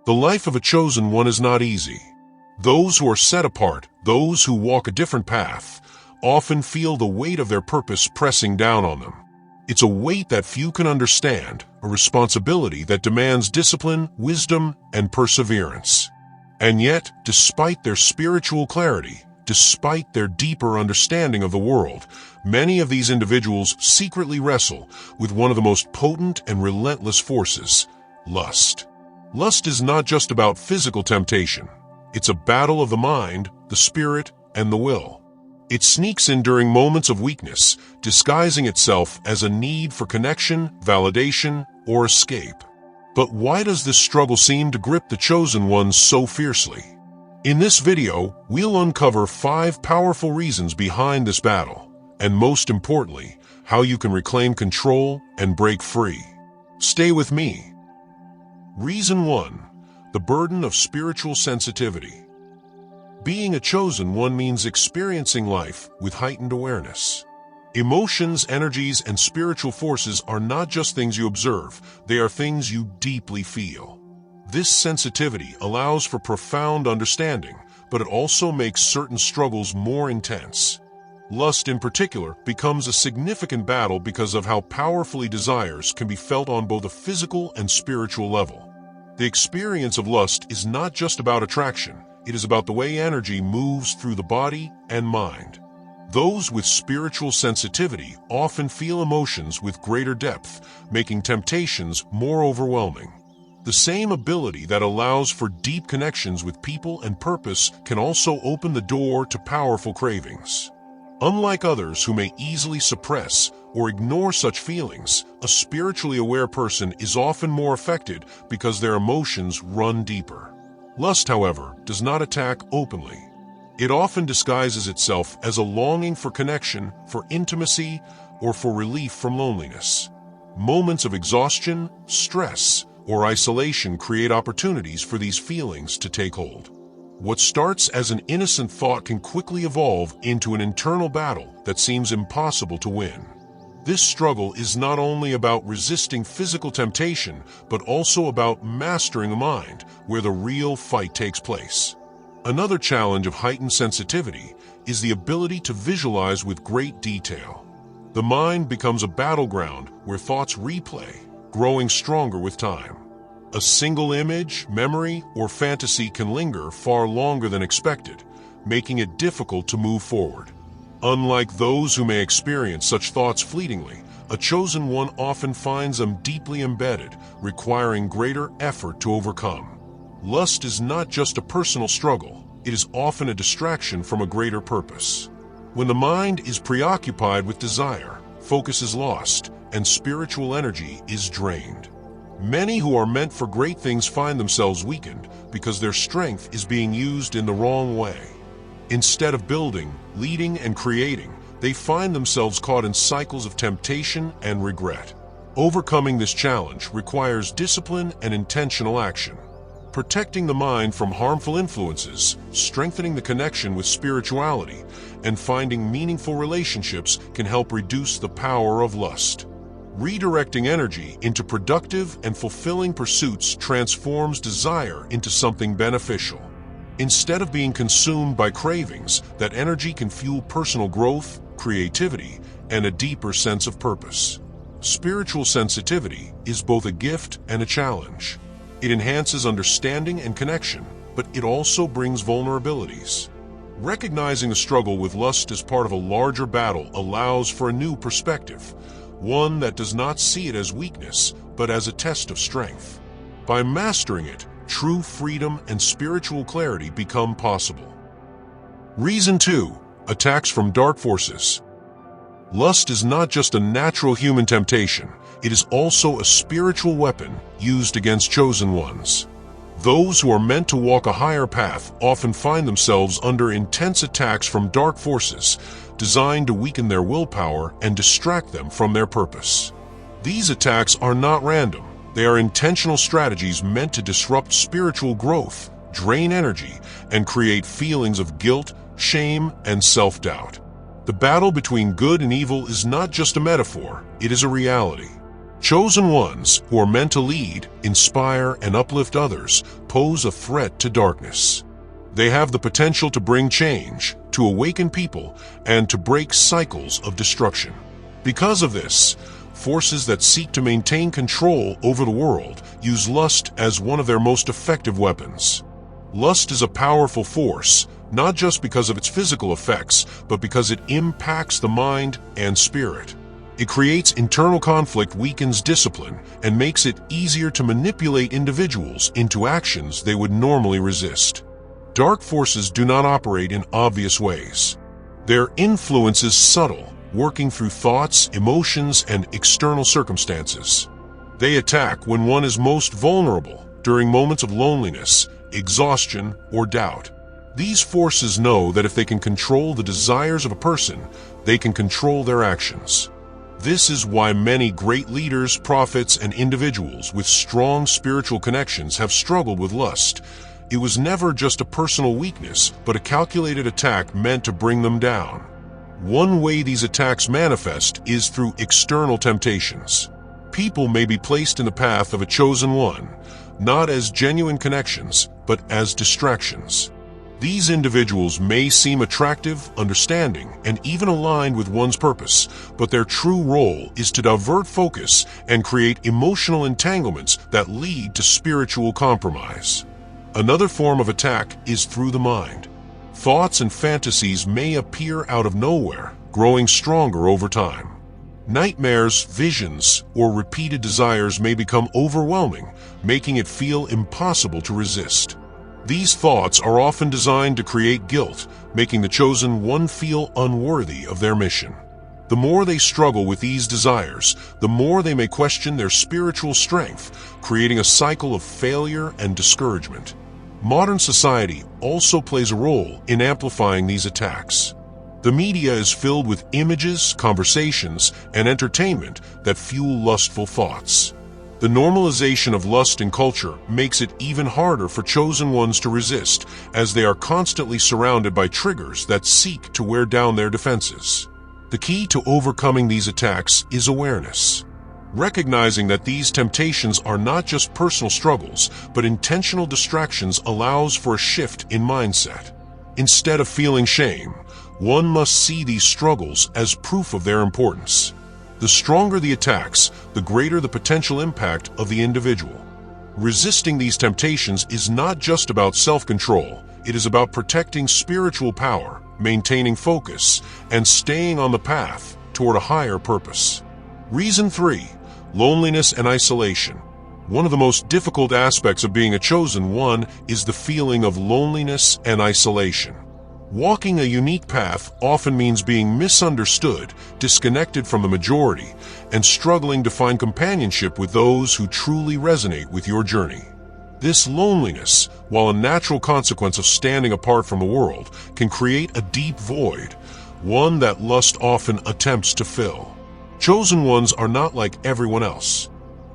The life of a chosen one is not easy. Those who are set apart, those who walk a different path, often feel the weight of their purpose pressing down on them. It's a weight that few can understand, a responsibility that demands discipline, wisdom, and perseverance. And yet, despite their spiritual clarity, despite their deeper understanding of the world, many of these individuals secretly wrestle with one of the most potent and relentless forces: lust. Lust is not just about physical temptation. It's a battle of the mind, the spirit, and the will. It sneaks in during moments of weakness, disguising itself as a need for connection, validation, or escape. But why does this struggle seem to grip the chosen ones so fiercely? In this video, we'll uncover 5 powerful reasons behind this battle, and most importantly, how you can reclaim control and break free. Stay with me. Reason 1: the burden of spiritual sensitivity. Being a chosen one means experiencing life with heightened awareness. Emotions, energies, and spiritual forces are not just things you observe, they are things you deeply feel. This sensitivity allows for profound understanding, but it also makes certain struggles more intense. Lust, in particular, becomes a significant battle because of how powerfully desires can be felt on both a physical and spiritual level. The experience of lust is not just about attraction, it is about the way energy moves through the body and mind. Those with spiritual sensitivity often feel emotions with greater depth, making temptations more overwhelming. The same ability that allows for deep connections with people and purpose can also open the door to powerful cravings. Unlike others who may easily suppress or ignore such feelings, a spiritually aware person is often more affected because their emotions run deeper. Lust, however, does not attack openly. It often disguises itself as a longing for connection, for intimacy, or for relief from loneliness. Moments of exhaustion, stress, or isolation create opportunities for these feelings to take hold. What starts as an innocent thought can quickly evolve into an internal battle that seems impossible to win. This struggle is not only about resisting physical temptation, but also about mastering the mind, where the real fight takes place. Another challenge of heightened sensitivity is the ability to visualize with great detail. The mind becomes a battleground where thoughts replay, growing stronger with time. A single image, memory, or fantasy can linger far longer than expected, making it difficult to move forward. Unlike those who may experience such thoughts fleetingly, a chosen one often finds them deeply embedded, requiring greater effort to overcome. Lust is not just a personal struggle, it is often a distraction from a greater purpose. When the mind is preoccupied with desire, focus is lost, and spiritual energy is drained. Many who are meant for great things find themselves weakened because their strength is being used in the wrong way. Instead of building, leading, and creating, they find themselves caught in cycles of temptation and regret. Overcoming this challenge requires discipline and intentional action. Protecting the mind from harmful influences, strengthening the connection with spirituality, and finding meaningful relationships can help reduce the power of lust. Redirecting energy into productive and fulfilling pursuits transforms desire into something beneficial. Instead of being consumed by cravings, that energy can fuel personal growth, creativity, and a deeper sense of purpose. Spiritual sensitivity is both a gift and a challenge. It enhances understanding and connection, but it also brings vulnerabilities. Recognizing the struggle with lust as part of a larger battle allows for a new perspective, one that does not see it as weakness, but as a test of strength. By mastering it, true freedom and spiritual clarity become possible. Reason 2: attacks from dark forces. Lust is not just a natural human temptation, it is also a spiritual weapon used against chosen ones. Those who are meant to walk a higher path often find themselves under intense attacks from dark forces, designed to weaken their willpower and distract them from their purpose. These attacks are not random. They are intentional strategies meant to disrupt spiritual growth, drain energy, and create feelings of guilt, shame, and self-doubt. The battle between good and evil is not just a metaphor, it is a reality. Chosen ones, who are meant to lead, inspire, and uplift others, pose a threat to darkness. They have the potential to bring change, to awaken people, and to break cycles of destruction. Because of this, forces that seek to maintain control over the world use lust as one of their most effective weapons. Lust is a powerful force, not just because of its physical effects, but because it impacts the mind and spirit. It creates internal conflict, weakens discipline, and makes it easier to manipulate individuals into actions they would normally resist. Dark forces do not operate in obvious ways. Their influence is subtle, working through thoughts, emotions, and external circumstances. They attack when one is most vulnerable, during moments of loneliness, exhaustion, or doubt. These forces know that if they can control the desires of a person, they can control their actions. This is why many great leaders, prophets, and individuals with strong spiritual connections have struggled with lust. It was never just a personal weakness, but a calculated attack meant to bring them down. One way these attacks manifest is through external temptations. People may be placed in the path of a chosen one, not as genuine connections, but as distractions. These individuals may seem attractive, understanding, and even aligned with one's purpose, but their true role is to divert focus and create emotional entanglements that lead to spiritual compromise. Another form of attack is through the mind. Thoughts and fantasies may appear out of nowhere, growing stronger over time. Nightmares, visions, or repeated desires may become overwhelming, making it feel impossible to resist. These thoughts are often designed to create guilt, making the chosen one feel unworthy of their mission. The more they struggle with these desires, the more they may question their spiritual strength, creating a cycle of failure and discouragement. Modern society also plays a role in amplifying these attacks. The media is filled with images, conversations, and entertainment that fuel lustful thoughts. The normalization of lust in culture makes it even harder for chosen ones to resist, as they are constantly surrounded by triggers that seek to wear down their defenses. The key to overcoming these attacks is awareness. Recognizing that these temptations are not just personal struggles, but intentional distractions allows for a shift in mindset. Instead of feeling shame, one must see these struggles as proof of their importance. The stronger the attacks, the greater the potential impact of the individual. Resisting these temptations is not just about self-control, it is about protecting spiritual power, maintaining focus, and staying on the path toward a higher purpose. Reason 3. Loneliness and isolation. One of the most difficult aspects of being a chosen one is the feeling of loneliness and isolation. Walking a unique path often means being misunderstood, disconnected from the majority, and struggling to find companionship with those who truly resonate with your journey. This loneliness, while a natural consequence of standing apart from the world, can create a deep void, one that lust often attempts to fill. Chosen ones are not like everyone else.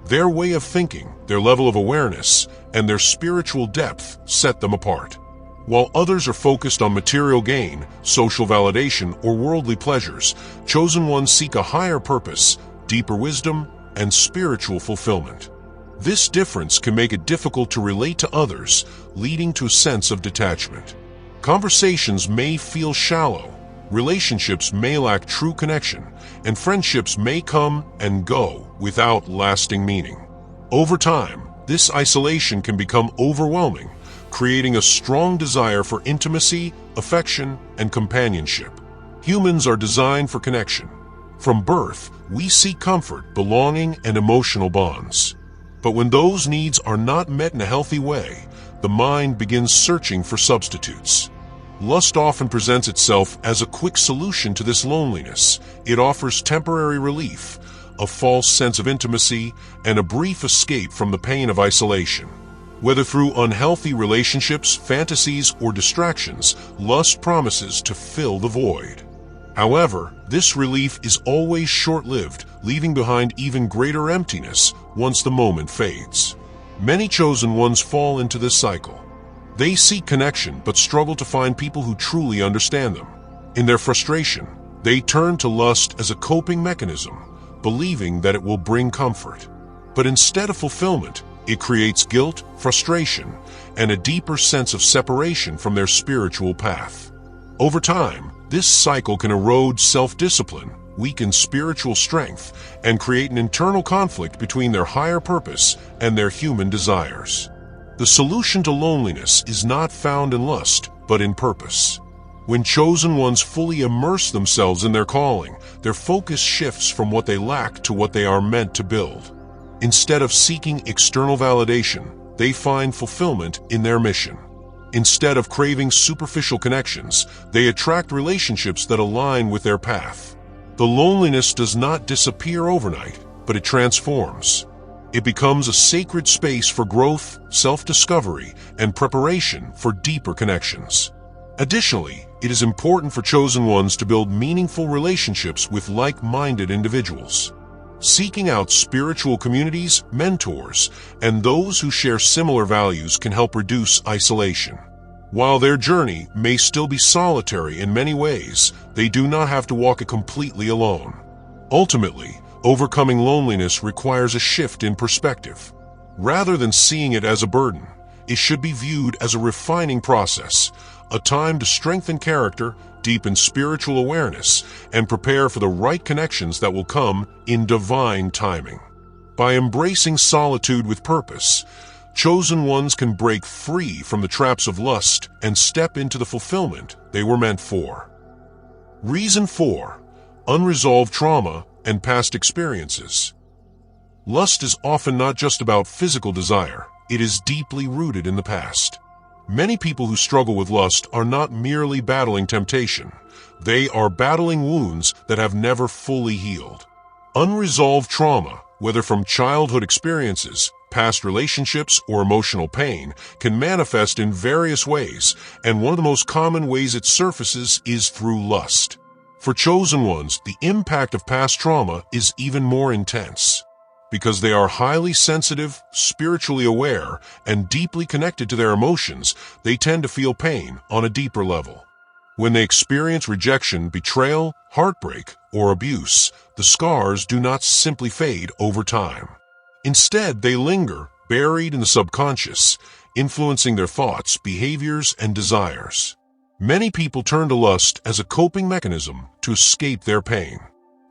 Their way of thinking, their level of awareness, and their spiritual depth set them apart. While others are focused on material gain, social validation, or worldly pleasures, chosen ones seek a higher purpose, deeper wisdom, and spiritual fulfillment. This difference can make it difficult to relate to others, leading to a sense of detachment. Conversations may feel shallow, relationships may lack true connection, and friendships may come and go without lasting meaning. Over time, this isolation can become overwhelming, creating a strong desire for intimacy, affection, and companionship. Humans are designed for connection. From birth, we seek comfort, belonging, and emotional bonds. But when those needs are not met in a healthy way, the mind begins searching for substitutes. Lust often presents itself as a quick solution to this loneliness. It offers temporary relief, a false sense of intimacy, and a brief escape from the pain of isolation. Whether through unhealthy relationships, fantasies, or distractions, lust promises to fill the void. However, this relief is always short-lived, leaving behind even greater emptiness once the moment fades. Many chosen ones fall into this cycle. They seek connection but struggle to find people who truly understand them. In their frustration, they turn to lust as a coping mechanism, believing that it will bring comfort. But instead of fulfillment, it creates guilt, frustration, and a deeper sense of separation from their spiritual path. Over time, this cycle can erode self-discipline, weaken spiritual strength, and create an internal conflict between their higher purpose and their human desires. The solution to loneliness is not found in lust, but in purpose. When chosen ones fully immerse themselves in their calling, their focus shifts from what they lack to what they are meant to build. Instead of seeking external validation, they find fulfillment in their mission. Instead of craving superficial connections, they attract relationships that align with their path. The loneliness does not disappear overnight, but it transforms. It becomes a sacred space for growth, self-discovery, and preparation for deeper connections. Additionally, it is important for chosen ones to build meaningful relationships with like-minded individuals. Seeking out spiritual communities, mentors, and those who share similar values can help reduce isolation. While their journey may still be solitary in many ways, they do not have to walk it completely alone. Ultimately, overcoming loneliness requires a shift in perspective. Rather than seeing it as a burden, it should be viewed as a refining process, a time to strengthen character, deepen spiritual awareness, and prepare for the right connections that will come in divine timing. By embracing solitude with purpose, chosen ones can break free from the traps of lust and step into the fulfillment they were meant for. Reason 4: unresolved trauma and past experiences. Lust is often not just about physical desire, it is deeply rooted in the past. Many people who struggle with lust are not merely battling temptation. They are battling wounds that have never fully healed. Unresolved trauma, whether from childhood experiences, past relationships, or emotional pain, can manifest in various ways, and one of the most common ways it surfaces is through lust. For chosen ones, the impact of past trauma is even more intense. Because they are highly sensitive, spiritually aware, and deeply connected to their emotions, they tend to feel pain on a deeper level. When they experience rejection, betrayal, heartbreak, or abuse, the scars do not simply fade over time. Instead, they linger, buried in the subconscious, influencing their thoughts, behaviors, and desires. Many people turn to lust as a coping mechanism to escape their pain.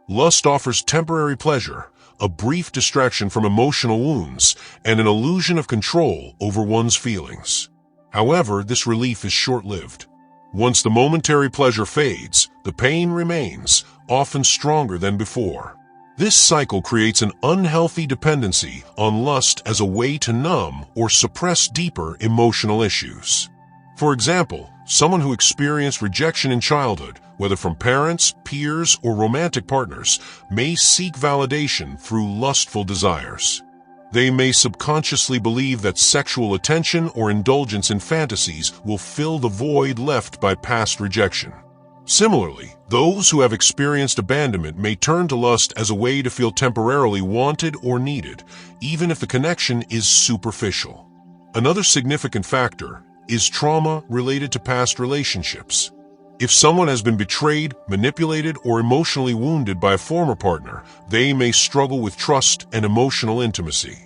Lust offers temporary pleasure, a brief distraction from emotional wounds, and an illusion of control over one's feelings. However, this relief is short-lived. Once the momentary pleasure fades, the pain remains, often stronger than before. This cycle creates an unhealthy dependency on lust as a way to numb or suppress deeper emotional issues. For example, someone who experienced rejection in childhood, whether from parents, peers, or romantic partners, may seek validation through lustful desires. They may subconsciously believe that sexual attention or indulgence in fantasies will fill the void left by past rejection. Similarly, those who have experienced abandonment may turn to lust as a way to feel temporarily wanted or needed, even if the connection is superficial. Another significant factor is trauma related to past relationships. If someone has been betrayed, manipulated, or emotionally wounded by a former partner, they may struggle with trust and emotional intimacy.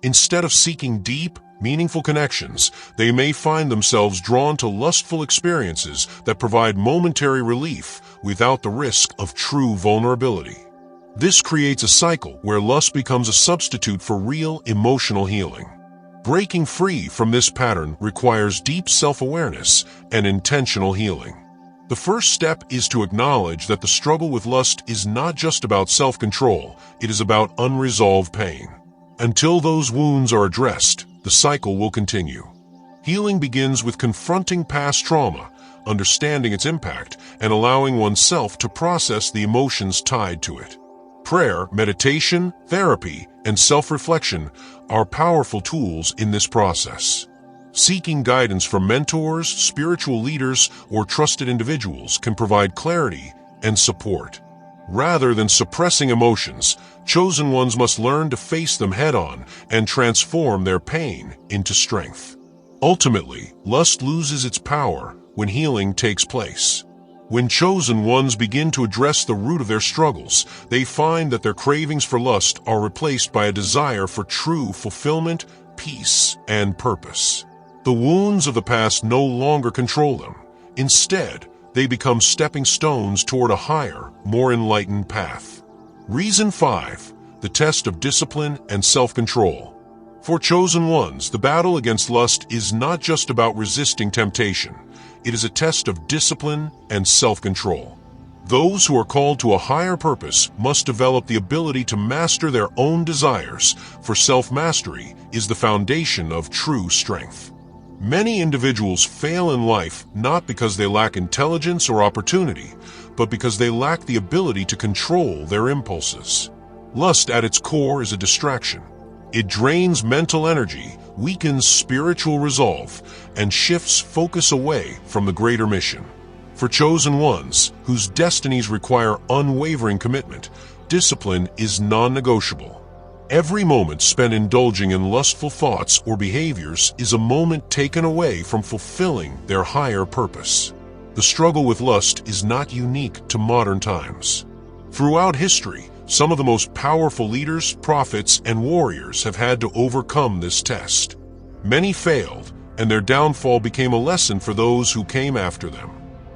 Instead of seeking deep, meaningful connections, they may find themselves drawn to lustful experiences that provide momentary relief without the risk of true vulnerability. This creates a cycle where lust becomes a substitute for real emotional healing. Breaking free from this pattern requires deep self-awareness and intentional healing. The first step is to acknowledge that the struggle with lust is not just about self-control, it is about unresolved pain. Until those wounds are addressed, the cycle will continue. Healing begins with confronting past trauma, understanding its impact, and allowing oneself to process the emotions tied to it. Prayer, meditation, therapy, and self-reflection are powerful tools in this process. Seeking guidance from mentors, spiritual leaders, or trusted individuals can provide clarity and support. Rather than suppressing emotions, chosen ones must learn to face them head-on and transform their pain into strength. Ultimately, lust loses its power when healing takes place. When chosen ones begin to address the root of their struggles, they find that their cravings for lust are replaced by a desire for true fulfillment, peace, and purpose. The wounds of the past no longer control them. Instead, they become stepping stones toward a higher, more enlightened path. Reason 5. The test of discipline and self-control. For chosen ones, the battle against lust is not just about resisting temptation. It is a test of discipline and self-control. Those who are called to a higher purpose must develop the ability to master their own desires, for self-mastery is the foundation of true strength. Many individuals fail in life not because they lack intelligence or opportunity, but because they lack the ability to control their impulses. Lust at its core is a distraction. It drains mental energy, weakens spiritual resolve, and shifts focus away from the greater mission. For chosen ones, whose destinies require unwavering commitment, discipline is non-negotiable. Every moment spent indulging in lustful thoughts or behaviors is a moment taken away from fulfilling their higher purpose. The struggle with lust is not unique to modern times. Throughout history, some of the most powerful leaders, prophets, and warriors have had to overcome this test. Many failed, and their downfall became a lesson for those who came after them.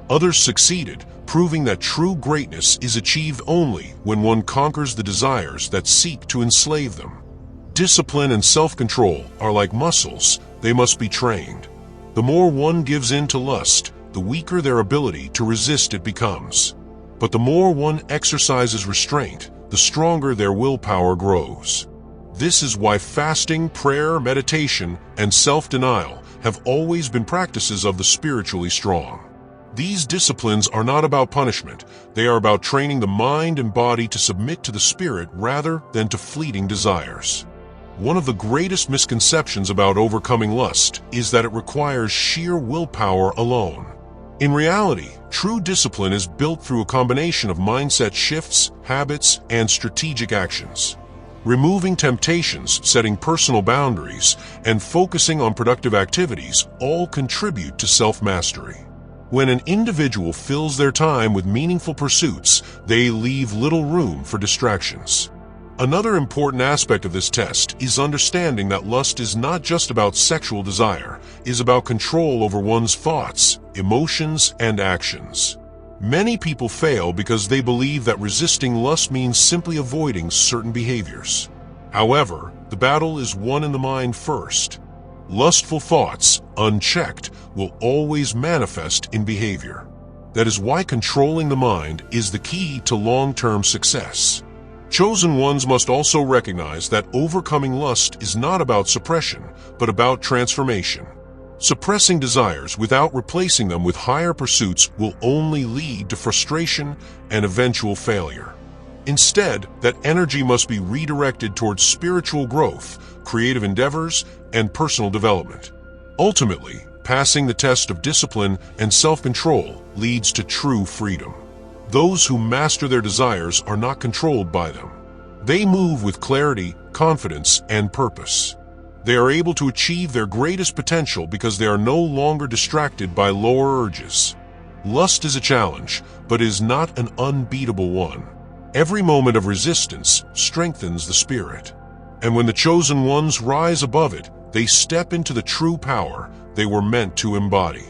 Others succeeded, proving that true greatness is achieved only when one conquers the desires that seek to enslave them. Discipline and self-control are like muscles, they must be trained. The more one gives in to lust, the weaker their ability to resist it becomes. But the more one exercises restraint, the stronger their willpower grows. This is why fasting, prayer, meditation, and self-denial have always been practices of the spiritually strong. These disciplines are not about punishment, they are about training the mind and body to submit to the spirit rather than to fleeting desires. One of the greatest misconceptions about overcoming lust is that it requires sheer willpower alone. In reality, true discipline is built through a combination of mindset shifts, habits, and strategic actions. Removing temptations, setting personal boundaries, and focusing on productive activities all contribute to self-mastery. When an individual fills their time with meaningful pursuits, they leave little room for distractions. Another important aspect of this test is understanding that lust is not just about sexual desire, it is about control over one's thoughts, emotions, and actions. Many people fail because they believe that resisting lust means simply avoiding certain behaviors. However, the battle is won in the mind first. Lustful thoughts, unchecked, will always manifest in behavior. That is why controlling the mind is the key to long-term success. Chosen ones must also recognize that overcoming lust is not about suppression, but about transformation. Suppressing desires without replacing them with higher pursuits will only lead to frustration and eventual failure. Instead, that energy must be redirected towards spiritual growth, creative endeavors, and personal development. Ultimately, passing the test of discipline and self-control leads to true freedom. Those who master their desires are not controlled by them. They move with clarity, confidence, and purpose. They are able to achieve their greatest potential because they are no longer distracted by lower urges. Lust is a challenge, but is not an unbeatable one. Every moment of resistance strengthens the spirit. And when the chosen ones rise above it, they step into the true power they were meant to embody.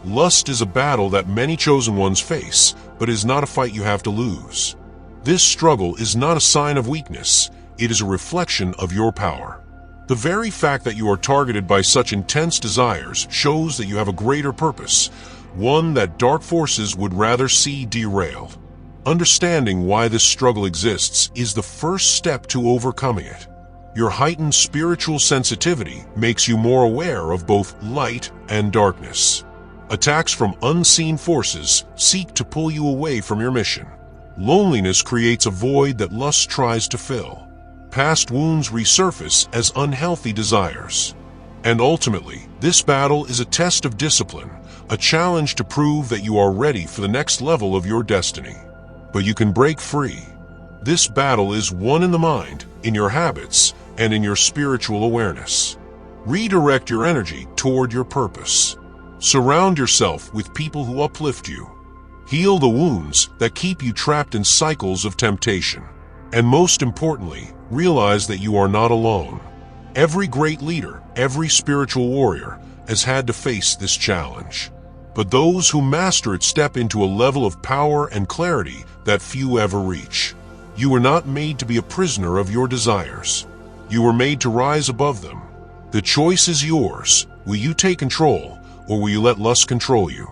Lust is a battle that many chosen ones face, but is not a fight you have to lose. This struggle is not a sign of weakness, it is a reflection of your power. The very fact that you are targeted by such intense desires shows that you have a greater purpose, one that dark forces would rather see derailed. Understanding why this struggle exists is the first step to overcoming it. Your heightened spiritual sensitivity makes you more aware of both light and darkness. Attacks from unseen forces seek to pull you away from your mission. Loneliness creates a void that lust tries to fill. Past wounds resurface as unhealthy desires. And ultimately, this battle is a test of discipline, a challenge to prove that you are ready for the next level of your destiny. But you can break free. This battle is won in the mind, in your habits, and in your spiritual awareness. Redirect your energy toward your purpose. Surround yourself with people who uplift you. Heal the wounds that keep you trapped in cycles of temptation. And most importantly, realize that you are not alone. Every great leader, every spiritual warrior, has had to face this challenge. But those who master it step into a level of power and clarity that few ever reach. You were not made to be a prisoner of your desires. You were made to rise above them. The choice is yours. Will you take control, or will you let lust control you?